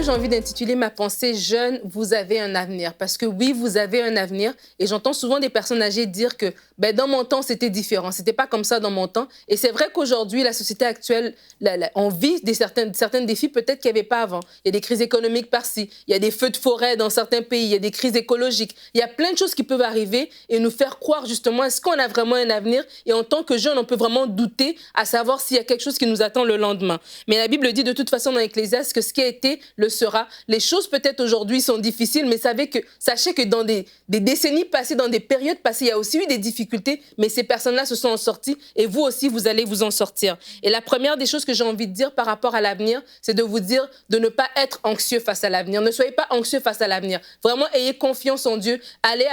Aujourd'hui, j'ai envie d'intituler ma pensée « Jeunes, vous avez un avenir ». Parce que oui, vous avez un avenir. Et j'entends souvent des personnes âgées dire que dans mon temps, c'était différent. C'était pas comme ça dans mon temps. Et c'est vrai qu'aujourd'hui, la société actuelle, on vit certains défis peut-être qu'il n'y avait pas avant. Il y a des crises économiques par-ci. Il y a des feux de forêt dans certains pays. Il y a des crises écologiques. Il y a plein de choses qui peuvent arriver et nous faire croire justement, est-ce qu'on a vraiment un avenir? Et en tant que jeunes, on peut vraiment douter à savoir s'il y a quelque chose qui nous attend le lendemain. Mais la Bible dit de toute façon dans Ecclésiaste que ce qui a été le sera. Les choses peut-être aujourd'hui sont difficiles, mais sachez que dans des décennies passées, dans des périodes passées, il y a aussi eu des difficultés, mais ces personnes-là se sont en sorties et vous aussi, vous allez vous en sortir. Et la première des choses que j'ai envie de dire par rapport à l'avenir, c'est de vous dire de ne pas être anxieux face à l'avenir. Ne soyez pas anxieux face à l'avenir. Vraiment, ayez confiance en Dieu. Allez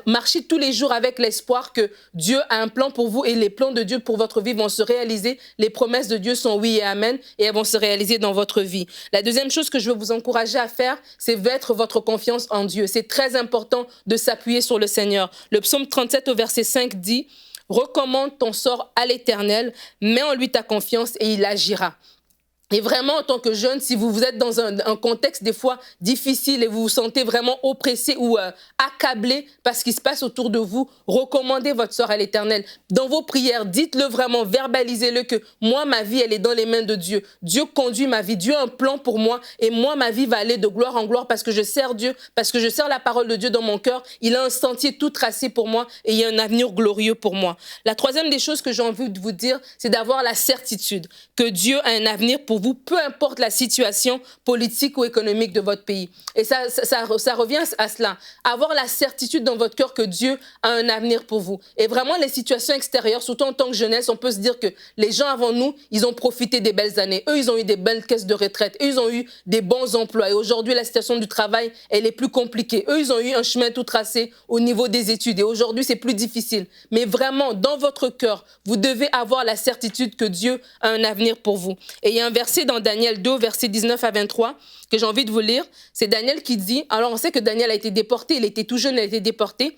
marcher tous les jours avec l'espoir que Dieu a un plan pour vous et les plans de Dieu pour votre vie vont se réaliser. Les promesses de Dieu sont oui et amen et elles vont se réaliser dans votre vie. La deuxième chose que je veux vous encourager à faire, c'est mettre votre confiance en Dieu. C'est très important de s'appuyer sur le Seigneur. Le psaume 37 au verset 5 dit « Recommande ton sort à l'Éternel, mets en lui ta confiance et il agira ». Et vraiment, en tant que jeune, si vous êtes dans un contexte des fois difficile et vous vous sentez vraiment oppressé ou accablé par ce qui se passe autour de vous, recommandez votre sort à l'Éternel. Dans vos prières, dites-le vraiment, verbalisez-le que moi, ma vie, elle est dans les mains de Dieu. Dieu conduit ma vie, Dieu a un plan pour moi et moi, ma vie va aller de gloire en gloire parce que je sers Dieu, parce que je sers la parole de Dieu dans mon cœur. Il a un sentier tout tracé pour moi et il y a un avenir glorieux pour moi. La troisième des choses que j'ai envie de vous dire, c'est d'avoir la certitude que Dieu a un avenir pour vous, peu importe la situation politique ou économique de votre pays. Et ça revient à cela. Avoir la certitude dans votre cœur que Dieu a un avenir pour vous. Et vraiment, les situations extérieures, surtout en tant que jeunesse, on peut se dire que les gens avant nous, ils ont profité des belles années. Eux, ils ont eu des belles caisses de retraite. Eux, ils ont eu des bons emplois. Et aujourd'hui, la situation du travail, elle est plus compliquée. Eux, ils ont eu un chemin tout tracé au niveau des études. Et aujourd'hui, c'est plus difficile. Mais vraiment, dans votre cœur, vous devez avoir la certitude que Dieu a un avenir pour vous. Et il y a un verset dans Daniel 2, versets 19 à 23, que j'ai envie de vous lire. C'est Daniel qui dit, alors on sait que Daniel a été déporté, il était tout jeune, il a été déporté.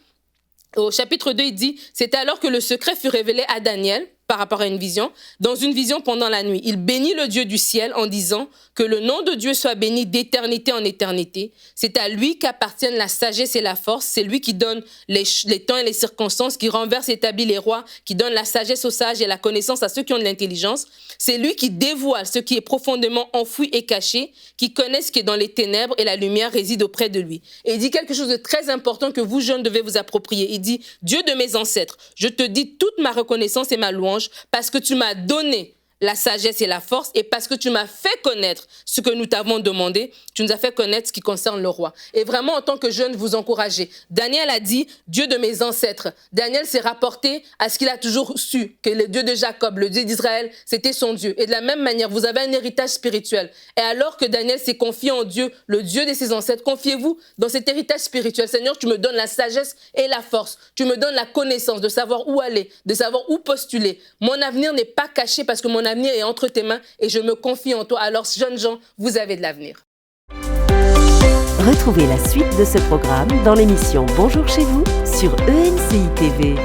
Au chapitre 2, il dit, c'était alors que le secret fut révélé à Daniel, par rapport à une vision, dans une vision pendant la nuit. Il bénit le Dieu du ciel en disant que le nom de Dieu soit béni d'éternité en éternité. C'est à lui qu'appartiennent la sagesse et la force. C'est lui qui donne les temps et les circonstances, qui renverse et établit les rois, qui donne la sagesse aux sages et la connaissance à ceux qui ont de l'intelligence. C'est lui qui dévoile ce qui est profondément enfoui et caché, qui connaît ce qui est dans les ténèbres et la lumière réside auprès de lui. Et il dit quelque chose de très important que vous, jeunes, devez vous approprier. Il dit, Dieu de mes ancêtres, je te dis toute ma reconnaissance et ma louange parce que tu m'as donné la sagesse et la force et parce que tu m'as fait connaître ce que nous t'avons demandé, tu nous as fait connaître ce qui concerne le roi. Et vraiment, en tant que jeune, vous encourager. Daniel a dit, Dieu de mes ancêtres. Daniel s'est rapporté à ce qu'il a toujours su, que le Dieu de Jacob, le Dieu d'Israël, c'était son Dieu. Et de la même manière, vous avez un héritage spirituel. Et alors que Daniel s'est confié en Dieu, le Dieu de ses ancêtres, confiez-vous dans cet héritage spirituel. Seigneur, tu me donnes la sagesse et la force. Tu me donnes la connaissance de savoir où aller, de savoir où postuler. Mon avenir n'est pas caché parce que mon avenir est entre tes mains et je me confie en toi. Alors, jeunes gens, vous avez de l'avenir. Retrouvez la suite de ce programme dans l'émission Bonjour chez vous sur ENCI TV.